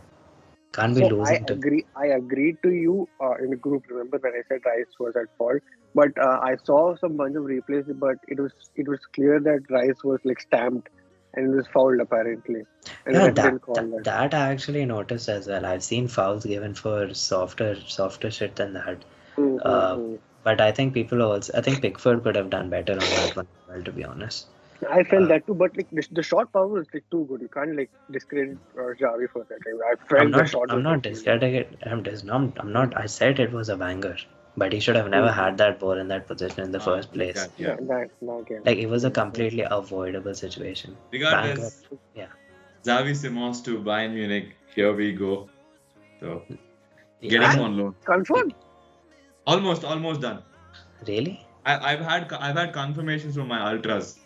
Speaker 2: Can't be
Speaker 3: So I
Speaker 2: losing to.
Speaker 3: agree. I agreed to you in the group. Remember when I said Rice was at fault? But I saw some bunch of replays. But it was clear that Rice was like stamped and was fouled apparently, and the
Speaker 2: Yeah,
Speaker 3: ref didn't call that.
Speaker 2: that I actually noticed as well. I've seen fouls given for softer shit than that. Uh,
Speaker 3: Mm-hmm.
Speaker 2: but I think I think Pickford could have done better on that one as well, to be honest.
Speaker 3: I felt
Speaker 2: Uh,
Speaker 3: that too, but like the shot power was like too good. You can't like discredit Javi for that. I
Speaker 2: I'm
Speaker 3: felt the
Speaker 2: not
Speaker 3: shot
Speaker 2: I'm
Speaker 3: was
Speaker 2: not
Speaker 3: like really
Speaker 2: discrediting it. I'm not. I said it was a banger, but he should have never
Speaker 3: good.
Speaker 2: had that ball in that position in the first place.
Speaker 1: Yeah, yeah.
Speaker 3: That game.
Speaker 2: Like it was a
Speaker 3: Mm-hmm.
Speaker 2: completely avoidable situation. Banger,
Speaker 1: Regardless,
Speaker 2: yeah,
Speaker 1: Xavi Simons to Bayern Munich. Here we go. So
Speaker 2: yeah.
Speaker 1: get
Speaker 2: I
Speaker 1: him
Speaker 2: mean,
Speaker 1: on loan.
Speaker 3: Confirmed.
Speaker 1: Almost done.
Speaker 2: really?
Speaker 1: I've had confirmations from my ultras,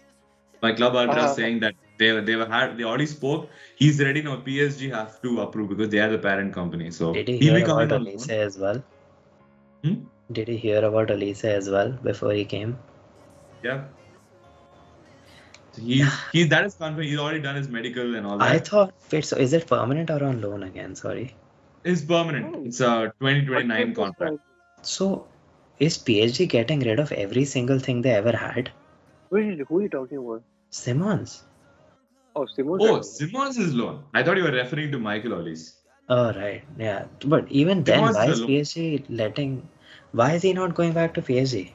Speaker 1: my club ultras
Speaker 3: Uh,
Speaker 1: saying that they already spoke. He's ready now. PSG have to approve because they are the parent company. So
Speaker 2: Did you
Speaker 1: he'll
Speaker 2: hear
Speaker 1: be
Speaker 2: about
Speaker 1: coming on
Speaker 2: Elise
Speaker 1: loan.
Speaker 2: as well?
Speaker 1: Hmm?
Speaker 2: Did you hear about Elise as well before he came?
Speaker 1: Yeah. So he's that is confirmed. He's already done his medical and all
Speaker 2: I
Speaker 1: that.
Speaker 2: thought, wait, so is it permanent or on loan again? Sorry.
Speaker 1: It's permanent.
Speaker 3: oh,
Speaker 1: It's a 2029
Speaker 3: Watkins was
Speaker 1: contract.
Speaker 3: fine.
Speaker 2: So is PSG getting rid of every single thing they ever had?
Speaker 3: Who are you talking about?
Speaker 2: Simmons.
Speaker 3: Oh, Simons.
Speaker 1: Oh, Simons is loan. I thought you were referring to Michael Olise.
Speaker 2: Oh, right. Yeah. But even then,
Speaker 1: Simons
Speaker 2: why
Speaker 1: is a
Speaker 2: is
Speaker 1: loan.
Speaker 2: PSG letting, why is he not going back to PSG?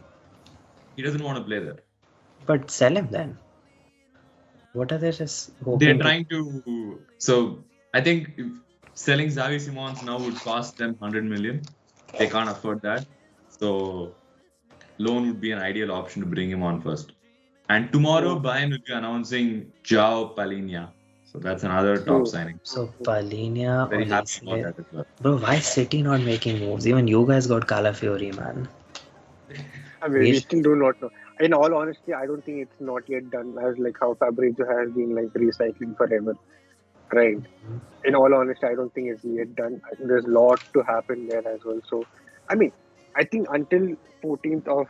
Speaker 1: He doesn't want to play there.
Speaker 2: But sell him then. What are they just
Speaker 1: They're
Speaker 2: hoping to?
Speaker 1: trying to. So I think if selling Xavi Simons now would cost them 100 million. They can't afford that. So loan would be an ideal option to bring him on first. And tomorrow,
Speaker 3: Mm,
Speaker 1: Bayern will be announcing João Palhinha. So that's another top
Speaker 3: mm,
Speaker 1: signing.
Speaker 2: So Palinha,
Speaker 1: Very happy about
Speaker 2: Olise.
Speaker 1: that as well.
Speaker 2: Bro, why is City not making moves? Even you guys got Calafiori, man.
Speaker 3: I mean,
Speaker 2: We
Speaker 3: we
Speaker 2: sh-
Speaker 3: still do not know. In all honesty, I don't think it's not yet done. As like how Fabrizio has been like recycling forever, right? In all honesty, I don't think it's yet done. I think there's a lot to happen there as well. So, I mean, I think until 14th of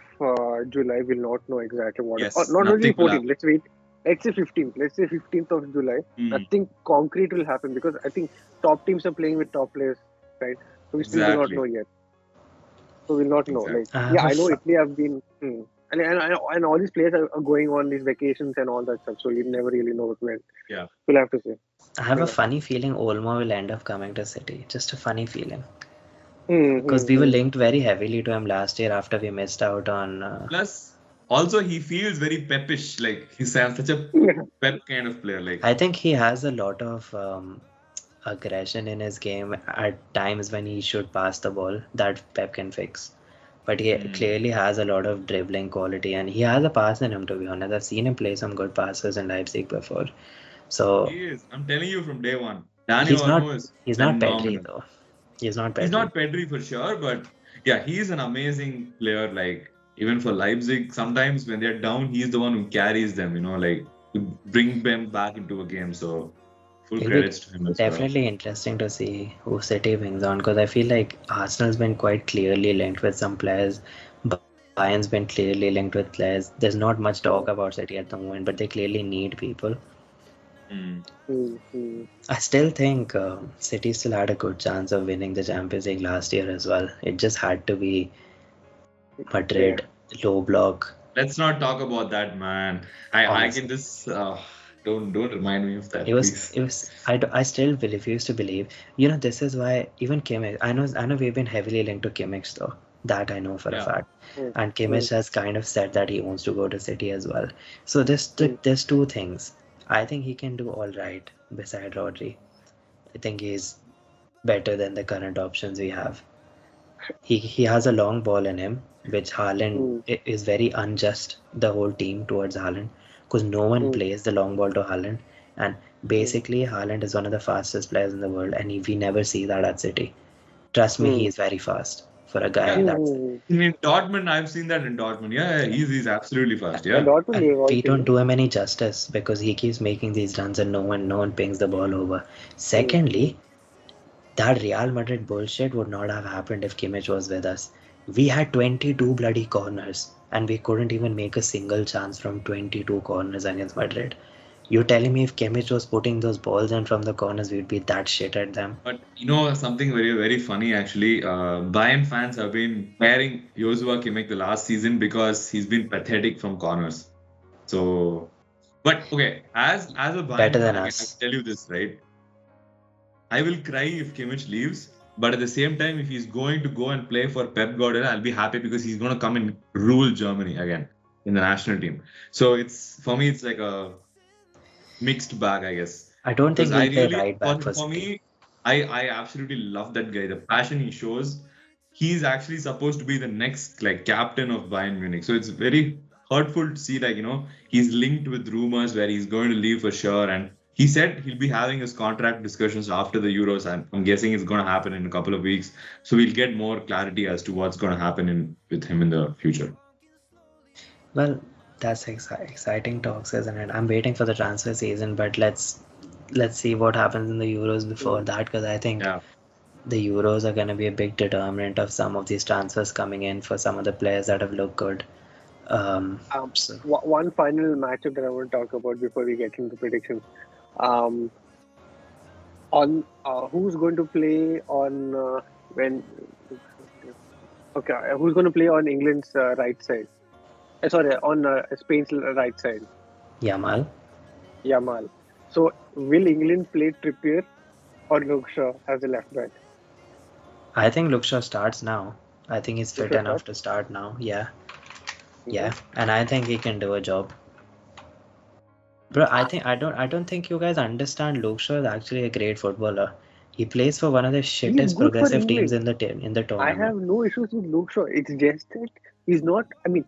Speaker 3: July, we'll not know exactly what. Or
Speaker 1: Yes,
Speaker 3: not only
Speaker 1: nothing will
Speaker 3: 14th. Let's wait. Let's say 15th. Let's say 15th of July.
Speaker 1: happen.
Speaker 3: Nothing concrete will happen because I think top teams are playing with top players, right? So we still do not know
Speaker 1: Exactly.
Speaker 3: yet. So we'll not know. Like,
Speaker 2: I have
Speaker 3: yeah,
Speaker 2: a
Speaker 3: I know
Speaker 2: fu-
Speaker 3: Italy have been, and all these players are going on these vacations and all that stuff. So you never really know when.
Speaker 1: Yeah.
Speaker 3: We'll have to see.
Speaker 2: I have a
Speaker 3: Yeah.
Speaker 2: funny feeling Olmo will end up coming to City. Just a funny feeling.
Speaker 3: Hmm,
Speaker 2: Because
Speaker 3: hmm,
Speaker 2: we were
Speaker 3: hmm.
Speaker 2: linked very heavily to him last year after we missed out on.
Speaker 1: Plus, also he feels very peppish. Like he's such a
Speaker 3: Yeah.
Speaker 1: pep kind of player. Like
Speaker 2: I think he has a lot of aggression in his game at times when he should pass the ball that Pep can fix. But he clearly has a lot of dribbling quality and he has a pass in him, to be honest. I've seen him play some good passes in Leipzig before. So
Speaker 1: he is. I'm telling you from day one. Dani
Speaker 2: he's not
Speaker 1: Olmo is
Speaker 2: he's not Pedri
Speaker 1: phenomenal.
Speaker 2: though. He's not
Speaker 1: He's
Speaker 2: Pedri.
Speaker 1: not Pedri for sure, but yeah, he's an amazing player. Like even for Leipzig, sometimes when they're down, he's the one who carries them. Like to bring them back into a game. So full
Speaker 2: It'll be
Speaker 1: credits to him as well.
Speaker 2: definitely interesting to see who City brings on because I feel like Arsenal's been quite clearly linked with some players. Bayern's been clearly linked with players. There's not much talk about City at the moment, but they clearly need people.
Speaker 1: Mm.
Speaker 3: Hmm, hmm.
Speaker 2: I still think City still had a good chance of winning the Champions League last year as well. It just had to be Madrid, low block.
Speaker 1: Let's not talk about that, man. I can
Speaker 2: Honestly,
Speaker 1: just don't remind me of that,
Speaker 2: it was
Speaker 1: please.
Speaker 2: it was. I still refuse to believe. This is why even Kimmich. I know we've been heavily linked to Kimmich though. That I know for a
Speaker 1: Yeah.
Speaker 2: fact.
Speaker 3: Hmm,
Speaker 2: And
Speaker 3: hmm,
Speaker 2: Kimmich has kind of said that he wants to go to City as well. So
Speaker 3: hmm.
Speaker 2: there's two things. I think he can do all right beside Rodri. I think he's better than the current options we have. He has a long ball in him, which Haaland
Speaker 3: Hmm,
Speaker 2: is very unjust, the whole team towards Haaland, because no one
Speaker 3: hmm,
Speaker 2: plays the long ball to Haaland. And
Speaker 3: hmm,
Speaker 2: basically, Haaland is one of the fastest players in the world, and we never see that at City. Trust me, he
Speaker 3: hmm.
Speaker 2: is very fast. for a guy
Speaker 1: Yeah.
Speaker 2: that's.
Speaker 1: In Dortmund, I've seen that in Dortmund. Yeah, he's absolutely fast.
Speaker 3: Yeah,
Speaker 1: Yeah.
Speaker 3: Dortmund
Speaker 2: And
Speaker 3: is all
Speaker 2: we don't
Speaker 3: team.
Speaker 2: do him any justice because he keeps making these runs and no one pings the ball over. Secondly, that Real Madrid bullshit would not have happened if Kimmich was with us. We had 22 bloody corners and we couldn't even make a single chance from 22 corners against Madrid. You're telling me if Kimmich was putting those balls in from the corners, we'd be that shit at them?
Speaker 1: But something very, very funny actually. Bayern fans have been pairing Joshua Kimmich the last season because he's been pathetic from corners. So, but okay, as a
Speaker 2: Better
Speaker 1: Bayern
Speaker 2: than
Speaker 1: fan, again, I
Speaker 2: us.
Speaker 1: tell you this, right? I will cry if Kimmich leaves, but at the same time, if he's going to go and play for Pep Guardiola, I'll be happy because he's going to come and rule Germany again in the national team. So it's for me, it's like a mixed bag, I guess.
Speaker 2: I don't
Speaker 1: Because
Speaker 2: think
Speaker 1: I
Speaker 2: he'll play
Speaker 1: really,
Speaker 2: right back for
Speaker 1: for
Speaker 2: City.
Speaker 1: me, I absolutely love that guy. The passion he shows. He's actually supposed to be the next like captain of Bayern Munich. So it's very hurtful to see he's linked with rumors where he's going to leave for sure. And he said he'll be having his contract discussions after the Euros. And I'm guessing it's going to happen in a couple of weeks. So we'll get more clarity as to what's going to happen with him in the future.
Speaker 2: Well, that's exciting talks, isn't it? I'm waiting for the transfer season, but let's see what happens in the Euros before that, because I think
Speaker 1: Yeah.
Speaker 2: the Euros are going to be a big determinant of some of these transfers coming in for some of the players that have looked good. So
Speaker 3: One final matchup that I want to talk about before we get into predictions. Um, on who's going to play on when? Okay, who's going to play on England's right side? Sorry, on Spain's right side.
Speaker 2: Yamal,
Speaker 3: Yamal. So will England play Trippier or Luke Shaw as a left back?
Speaker 2: I think Luke Shaw starts now. I think he's
Speaker 3: Luke
Speaker 2: fit
Speaker 3: Shaw
Speaker 2: enough
Speaker 3: starts?
Speaker 2: to start now. Yeah, and I think he can do a job. Bro, I don't think you guys understand. Luke Shaw is actually a great footballer. He plays for one of the
Speaker 3: He's
Speaker 2: shittest
Speaker 3: good for
Speaker 2: progressive teams
Speaker 3: England.
Speaker 2: in the
Speaker 3: I
Speaker 2: tournament.
Speaker 3: have no issues with Luke Shaw. It's just that he's not. I mean,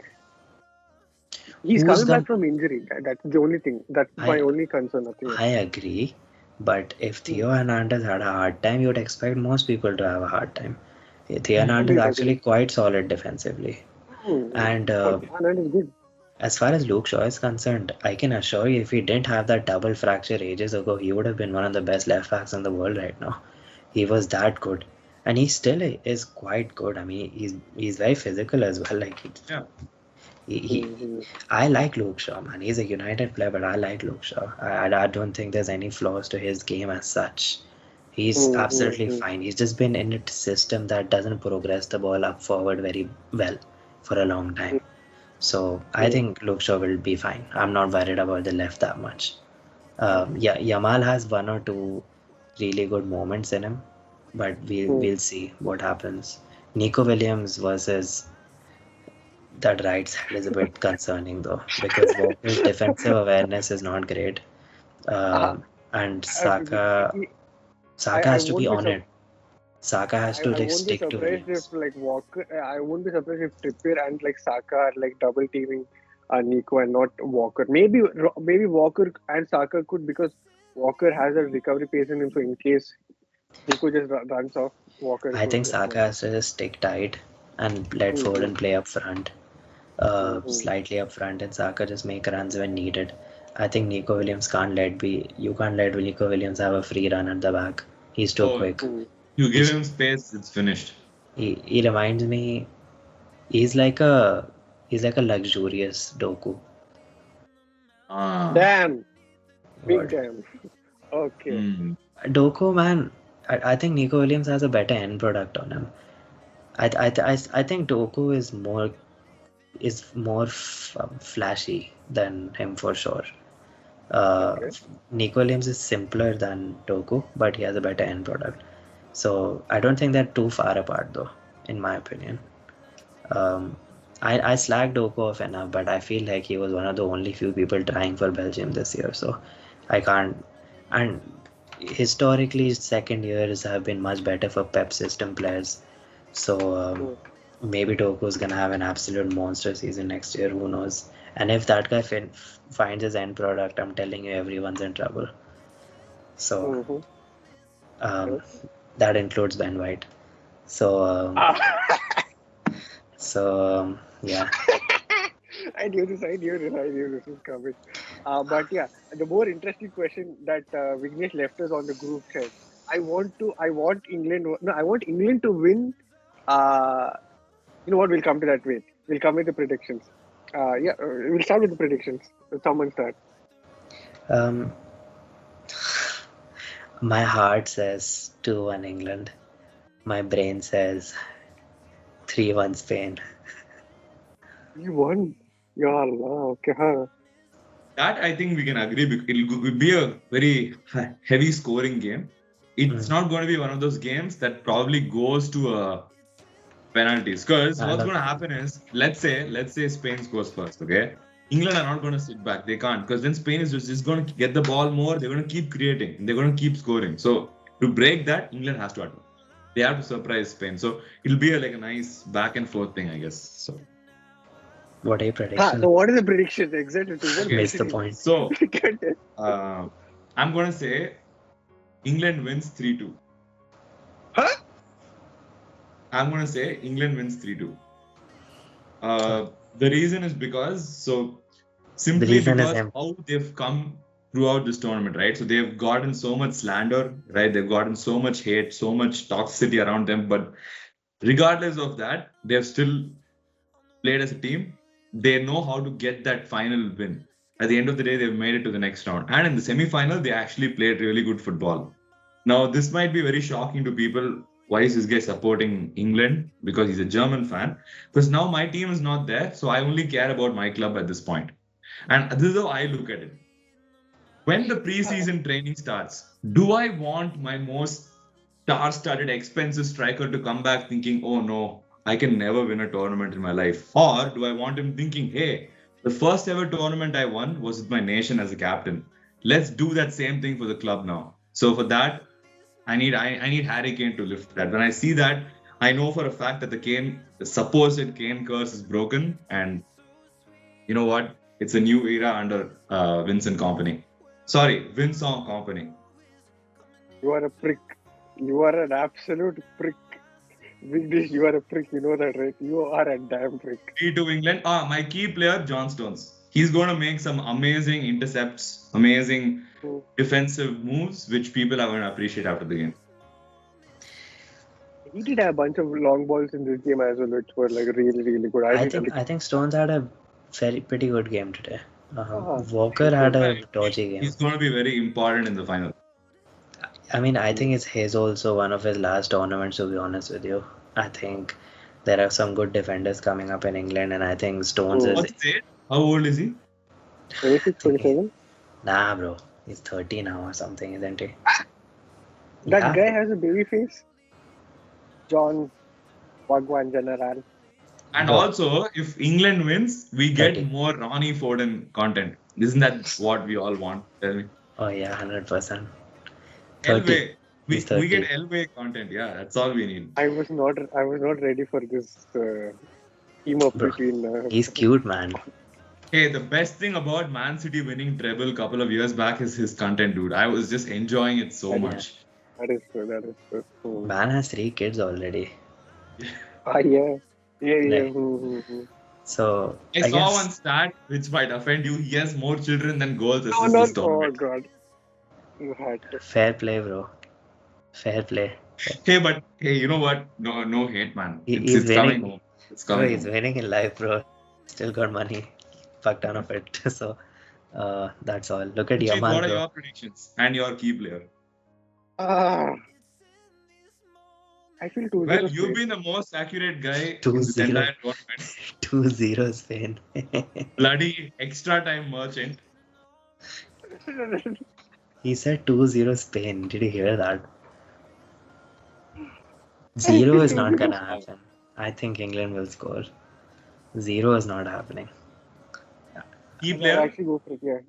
Speaker 3: he's
Speaker 2: Who's
Speaker 3: coming back
Speaker 2: gonna?
Speaker 3: from injury. That's the only thing. That's my
Speaker 2: I
Speaker 3: only concern. Nothing else.
Speaker 2: I agree, but if
Speaker 3: Hmm.
Speaker 2: Theo Hernandez had a hard time, you would expect most people to have a hard time. Theo Hernandez is
Speaker 3: Agreed,
Speaker 2: actually
Speaker 3: agreed.
Speaker 2: quite solid defensively, and
Speaker 3: Okay, Haaland is good.
Speaker 2: as far as Luke Shaw is concerned, I can assure you, if he didn't have that double fracture ages ago, he would have been one of the best left backs in the world right now. He was that good, and he still is quite good. I mean, he's very physical as well. Like
Speaker 1: Yeah.
Speaker 2: I like Luke Shaw, man. He's a United player, but I like Luke Shaw. I don't think there's any flaws to his game as such. He's absolutely fine. He's just been in a system that doesn't progress the ball up forward very well for a long time. So I think Luke Shaw will be fine. I'm not worried about the left that much. Yeah, Yamal has one or two really good moments in him, but we'll see what happens. Nico Williams versus that right side is a bit concerning though, because Walker's defensive awareness is not great,
Speaker 3: Uh,
Speaker 2: and
Speaker 3: I,
Speaker 2: Saka
Speaker 3: I
Speaker 2: has to be
Speaker 3: won't be
Speaker 2: on it. Saka has to
Speaker 3: I
Speaker 2: like
Speaker 3: won't be
Speaker 2: stick to
Speaker 3: surprised if
Speaker 2: Williams.
Speaker 3: like Walker. I won't be surprised if Trippier and like Saka are like double teaming Nico and not Walker. Maybe Walker and Saka could, because Walker has a recovery pace in him. So in case Nico just runs off, Walker is
Speaker 2: I
Speaker 3: going
Speaker 2: think
Speaker 3: to get
Speaker 2: Saka
Speaker 3: more.
Speaker 2: has to just stick tight and let
Speaker 3: Mm-hmm.
Speaker 2: Foden play up front,
Speaker 3: Mm-hmm.
Speaker 2: slightly up front, and Saka just make runs when needed. I think Nico Williams can't let be. You can't let Nico Williams have a free run at the back. He's too
Speaker 1: Oh,
Speaker 2: quick.
Speaker 1: you give
Speaker 2: He's
Speaker 1: him space, it's finished.
Speaker 2: he reminds me. He's like a he's like a luxurious Doku.
Speaker 1: Ah.
Speaker 3: Damn, big
Speaker 2: What?
Speaker 3: damn. Okay.
Speaker 1: Hmm.
Speaker 2: Doku, man, I think Nico Williams has a better end product on him. I think Doku is more flashy than him for sure. Uh,
Speaker 3: Okay.
Speaker 2: Nico Williams is simpler than Doku, but he has a better end product. So I don't think they're too far apart though, in my opinion. Um, I slag Doku off enough, but I feel like he was one of the only few people trying for Belgium this year. So I can't. And historically, second years have been much better for Pep system players. So maybe Doku's gonna have an absolute monster season next year. Who knows? And if that guy finds his end product, I'm telling you, everyone's in trouble. So
Speaker 3: Mm-hmm.
Speaker 2: um, that includes Ben White. So,
Speaker 3: Ah,
Speaker 2: yeah.
Speaker 3: I knew this. I knew this. I knew this was coming. But yeah, the more interesting question that Vignesh left us on the group chat. I want England. No, I want England to win. Uh, you know what? We'll come to that. Wait, we'll come with the predictions. Yeah, we'll start with the predictions. Someone start.
Speaker 2: Um, my heart says 2-1 England. My brain says 3-1 Spain.
Speaker 3: You won. Ya Allah. Okay, huh?
Speaker 1: That I think we can agree. It'll be a very heavy scoring game. It's not going to be one of those games that probably goes to penalties. Because
Speaker 2: I
Speaker 1: what's
Speaker 2: don't
Speaker 1: going to happen is, let's say Spain scores first, okay? England are not going to sit back. They can't, because then Spain is just going to get the ball more. They're going to keep creating. They're going to keep scoring. So to break that, England has to advance. They have to surprise Spain. So it'll be like a nice back and forth thing, I guess. So
Speaker 2: What are your
Speaker 3: So
Speaker 2: predictions?
Speaker 3: what is the prediction exactly? To what
Speaker 1: okay.
Speaker 2: Missed the
Speaker 3: prediction?
Speaker 2: point.
Speaker 1: So
Speaker 3: You can't
Speaker 1: I'm going to say England wins 3-2.
Speaker 3: Huh?
Speaker 1: I'm going to say England wins 3-2. The reason is because,
Speaker 2: The
Speaker 1: simply
Speaker 2: reason is
Speaker 1: because how they've come throughout this tournament, right? So they've gotten so much slander, right? They've gotten so much hate, so much toxicity around them. But regardless of that, they've still played as a team. They know how to get that final win. At the end of the day, they've made it to the next round. And in the semi-final, they actually played really good football. Now, this might be very shocking to people. Why is this guy supporting England? Because he's a German fan. Because now my team is not there, so I only care about my club at this point. And this is how I look at it. When the preseason training starts, do I want my most star-studded, expensive striker to come back thinking, oh no, I can never win a tournament in my life? Or do I want him thinking, hey, the first ever tournament I won was with my nation as a captain. Let's do that same thing for the club now. So for that, I need Harry Kane to lift that. When I see that, I know for a fact that the supposed Kane curse is broken, and you know what? It's a new era under Vincent Company. Sorry, Vincent Company.
Speaker 3: You are a prick. You are an absolute prick. Vignesh, you are a prick. You know that, right? You are a damn prick.
Speaker 1: 3 to England. My key player, John Stones. He's going to make some amazing intercepts, amazing defensive moves, which people are going to appreciate after the game.
Speaker 3: He did have a bunch of long balls in this game as well, which were like really, really good.
Speaker 2: I think Stones had a pretty good game today. Walker had a dodgy game.
Speaker 1: He's going to be very important in the final.
Speaker 2: I mean, I think it's his also one of his last tournaments, to be honest with you. I think there are some good defenders coming up in England, and I think Stones is.
Speaker 1: What's his age? How old is he?
Speaker 3: 26, 27?
Speaker 2: Nah, bro. He's 30 now or something, isn't he?
Speaker 3: That guy has a baby face. John Bhagwan General.
Speaker 1: And
Speaker 2: Bro.
Speaker 1: also, if England wins, we get
Speaker 2: 30.
Speaker 1: more Ronnie Foden content. Isn't that what we all want? Tell me.
Speaker 2: Oh yeah, 100%. 30.
Speaker 1: Elway.
Speaker 2: He's
Speaker 1: We
Speaker 2: 30.
Speaker 1: get Elway content. Yeah, that's all we need.
Speaker 3: I was not ready for this team up
Speaker 2: Bro,
Speaker 3: between.
Speaker 2: He's cute, man.
Speaker 1: Hey, the best thing about Man City winning treble a couple of years back is his content, dude. I was just enjoying it so much.
Speaker 3: That is true. That is true.
Speaker 2: Man has 3 kids already.
Speaker 3: Yeah.
Speaker 2: Like, so
Speaker 1: I
Speaker 2: I
Speaker 1: saw
Speaker 2: guess
Speaker 1: one stat which might offend you. He has more children than goals
Speaker 3: No,
Speaker 1: assists
Speaker 3: no.
Speaker 1: this
Speaker 3: Oh
Speaker 1: tournament.
Speaker 3: God. You had to.
Speaker 2: fair play, bro. Fair play.
Speaker 1: Hey, you know what? No hate, man.
Speaker 2: He's
Speaker 1: It's coming
Speaker 2: winning.
Speaker 1: home. It's
Speaker 2: Bro,
Speaker 1: coming
Speaker 2: he's
Speaker 1: home.
Speaker 2: winning in life, bro. Still got money. Fuck ton of it. So that's all. Look at
Speaker 1: Ajit,
Speaker 2: Yamal,
Speaker 1: what are
Speaker 2: bro.
Speaker 1: your predictions and your key player?
Speaker 3: I feel 2-0
Speaker 1: Well,
Speaker 3: Spain.
Speaker 1: you've been the most accurate guy in this
Speaker 2: 2-0.
Speaker 1: entire tournament.
Speaker 2: 2-0 Spain.
Speaker 1: Bloody extra time merchant.
Speaker 2: He said 2-0 Spain. Did you hear that? 0 is not gonna happen. I think England will score. 0 is not happening.
Speaker 1: Key
Speaker 3: I'll
Speaker 1: player.
Speaker 3: actually go for it. Yeah,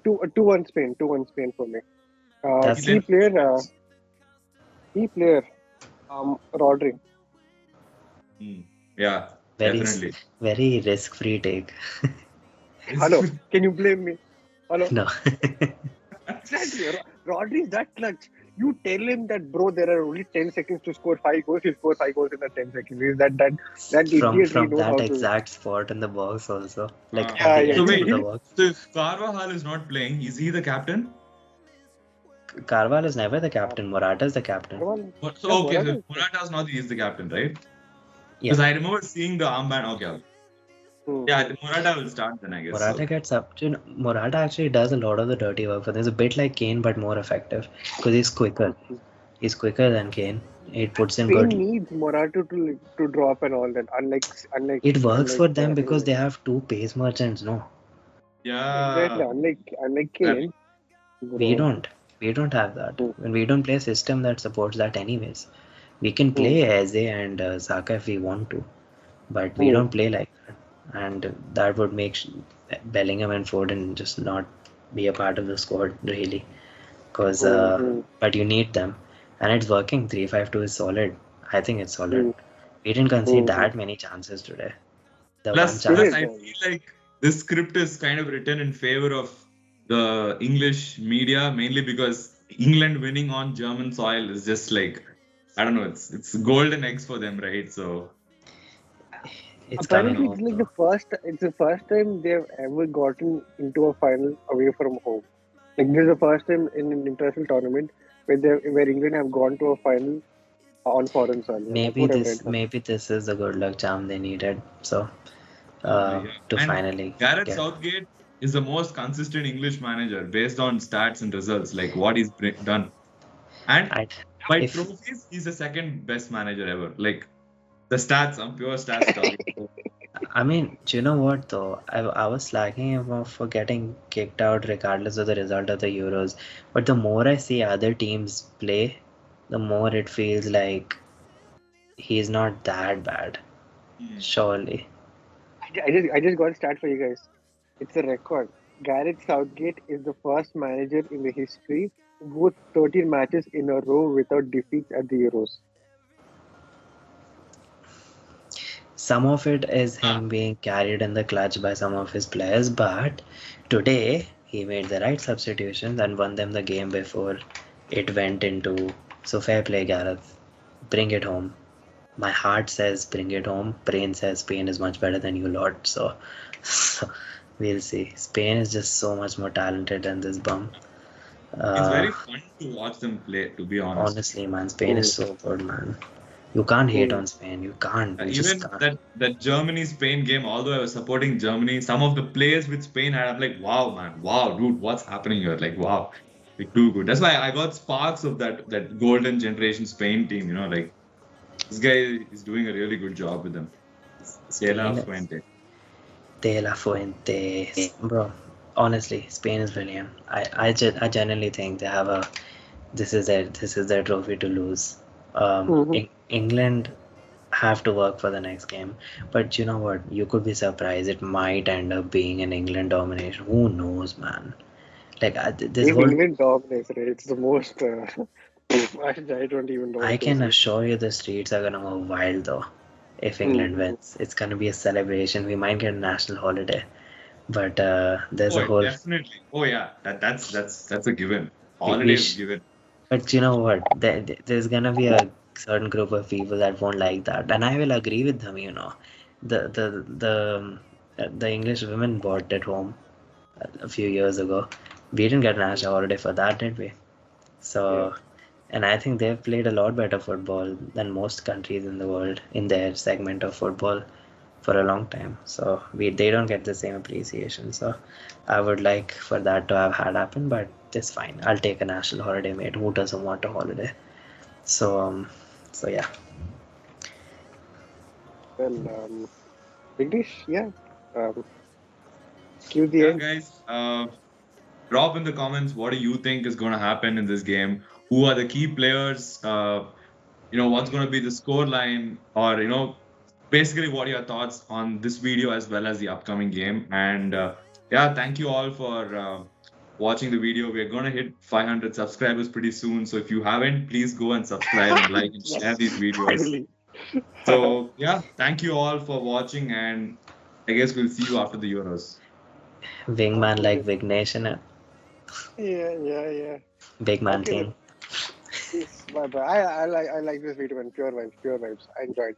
Speaker 3: 2-1 Spain. 2-1 Spain for me.
Speaker 2: That's
Speaker 3: Key player. Rodri.
Speaker 1: Yeah, definitely.
Speaker 2: Very risk-free take.
Speaker 3: Hello, can you blame me? Hello.
Speaker 2: No.
Speaker 3: Exactly. Rodri is that clutch. You tell him that, bro, there are only 10 seconds to score 5 goals. He'll score 5 goals in that 10 seconds. That
Speaker 2: from
Speaker 3: idiot, he knows
Speaker 2: that
Speaker 3: how to.
Speaker 2: exact spot in the box also, like
Speaker 1: Uh,
Speaker 2: at
Speaker 3: Yeah,
Speaker 2: the
Speaker 3: yeah,
Speaker 1: so
Speaker 2: edge
Speaker 1: wait,
Speaker 2: of the
Speaker 3: yeah.
Speaker 2: box.
Speaker 1: so if Carvajal is not playing, is he the captain?
Speaker 2: Carvalho is never the captain. Morata is the captain.
Speaker 1: So
Speaker 3: Yeah,
Speaker 1: okay, so
Speaker 3: Morata
Speaker 1: if
Speaker 3: is the.
Speaker 1: Morata's not, he is the captain, right?
Speaker 2: Yeah,
Speaker 1: Because I remember seeing the armband. Okay, okay. Yeah, I
Speaker 3: Hmm.
Speaker 1: think Morata will start then, I guess.
Speaker 2: Morata
Speaker 1: So
Speaker 2: gets up to. Morata actually does a lot of the dirty work for them. He's a bit like Kane, but more effective because he's quicker.
Speaker 3: Hmm.
Speaker 2: He's quicker than Kane. It puts in
Speaker 3: Spain
Speaker 2: good.
Speaker 3: needs Morata to drop and all that.
Speaker 2: It works for them because they
Speaker 3: England.
Speaker 2: have two pace merchants. No,
Speaker 3: Exactly.
Speaker 1: yeah,
Speaker 3: Unlike
Speaker 1: that,
Speaker 3: Kane,
Speaker 2: we
Speaker 3: bro.
Speaker 2: don't. We don't have that.
Speaker 3: Hmm.
Speaker 2: When we don't play a system that supports that, anyways. We can
Speaker 3: Hmm.
Speaker 2: play Eze and Saka if we want to, but we
Speaker 3: Hmm.
Speaker 2: don't play like that. And that would make Bellingham and Foden just not be a part of the squad really. Cause,
Speaker 3: Hmm. Hmm.
Speaker 2: but you need them, and it's working. 3-5-2 is solid. I think it's solid.
Speaker 3: Hmm.
Speaker 2: We didn't concede
Speaker 3: Hmm.
Speaker 2: that many chances today. The one
Speaker 1: plus
Speaker 2: chance,
Speaker 3: Did
Speaker 1: I
Speaker 3: it?
Speaker 1: feel like this script is kind of written in favor of the English media, mainly because England winning on German soil is just like, I don't know, it's golden eggs for them, right? So
Speaker 2: it's
Speaker 1: I don't
Speaker 2: coming
Speaker 1: know.
Speaker 3: Apparently, it's
Speaker 2: home
Speaker 3: like
Speaker 2: though.
Speaker 3: the first time they've ever gotten into a final away from home. Like this is the first time in an international tournament where England have gone to a final on foreign soil. Yeah, that's
Speaker 2: Maybe
Speaker 3: what I've
Speaker 2: this,
Speaker 3: read somewhere.
Speaker 2: maybe this is the good luck charm they needed. So,
Speaker 1: Probably, yeah.
Speaker 2: to
Speaker 1: And
Speaker 2: finally
Speaker 1: Gareth
Speaker 2: get.
Speaker 1: Southgate is the most consistent English manager based on stats and results, like what he's done. And
Speaker 2: I,
Speaker 1: by
Speaker 2: if
Speaker 1: trophies, he's the second best manager ever. Like the stats, I'm pure stats talking.
Speaker 2: I mean, do you know what though? I was slacking him off for getting kicked out regardless of the result of the Euros. But the more I see other teams play, the more it feels like he's not that bad.
Speaker 1: Hmm.
Speaker 2: Surely.
Speaker 3: I just got a stat for you guys. It's a record. Gareth Southgate is the first manager in the history who 13 matches in a row without defeats at the Euros.
Speaker 2: Some of it is
Speaker 1: Ah,
Speaker 2: him being carried in the clutch by some of his players, but today he made the right substitutions and won them the game before it went into. So fair play, Gareth. Bring it home. My heart says bring it home. Brain says Spain is much better than you lot. So we'll see. Spain is just so much more talented than this bum.
Speaker 1: it's
Speaker 2: Uh,
Speaker 1: very fun to watch them play, to be honest.
Speaker 2: honestly, man, Spain is
Speaker 3: Hmm.
Speaker 2: so good, man. You can't hate
Speaker 3: Hmm.
Speaker 2: on Spain. You can't. You just
Speaker 1: Even
Speaker 2: can't.
Speaker 1: that Germany Spain game, although I was supporting Germany, some of the players with Spain had, I'm like, wow, man, wow, dude, what's happening here? Like, wow, like too good. That's why I got sparks of that golden generation Spain team. Like this guy is doing a really good job with them. De La
Speaker 2: Spain is
Speaker 1: Fuente.
Speaker 2: De La Fuente, bro. Honestly, Spain is brilliant. I genuinely think they have a this is their trophy to lose.
Speaker 3: Hmm.
Speaker 2: England have to work for the next game, but you know what? You could be surprised. It might end up being an England domination. Who knows, man? Like this
Speaker 3: If
Speaker 2: whole,
Speaker 3: England dominates, right, it's the most. I don't even know
Speaker 2: I
Speaker 3: what to
Speaker 2: can
Speaker 3: say.
Speaker 2: assure you the streets are gonna go wild though. If England
Speaker 3: Hmm.
Speaker 2: wins, it's gonna be a celebration. We might get a national holiday, but there's
Speaker 1: Oh,
Speaker 2: a whole.
Speaker 1: definitely. Oh yeah, that's a given.
Speaker 2: We,
Speaker 1: Holiday
Speaker 2: we
Speaker 1: is
Speaker 2: sh-
Speaker 1: given.
Speaker 2: but you know what? There's gonna be a certain group of people that won't like that, and I will agree with them. The English women bought at home a few years ago. We didn't get a national holiday for that, did we?
Speaker 3: Yeah.
Speaker 2: So, and I think they've played a lot better football than most countries in the world in their segment of football for a long time. So they don't get the same appreciation. So I would like for that to have had happened, but it's fine. I'll take a national holiday, mate. Who doesn't want a holiday? So yeah.
Speaker 3: Well, Vignesh, yeah. Um, cue the
Speaker 1: Yeah,
Speaker 3: end.
Speaker 1: guys. Drop in the comments what do you think is going to happen in this game? Who are the key players? What's going to be the score line, or basically what are your thoughts on this video as well as the upcoming game. And yeah, thank you all for watching the video. We're going to hit 500 subscribers pretty soon, so if you haven't, please go and subscribe and like and share
Speaker 3: Yes,
Speaker 1: these videos.
Speaker 3: finally.
Speaker 1: So yeah, thank you all for watching, and I guess we'll see you after the Euros.
Speaker 2: Wingman
Speaker 3: After
Speaker 2: like
Speaker 3: this.
Speaker 2: Vignesh and a
Speaker 3: Yeah, yeah, yeah.
Speaker 2: big man
Speaker 3: Okay then.
Speaker 2: thing.
Speaker 3: Yes, but I like this video, man. Pure vibes, pure vibes. I enjoyed.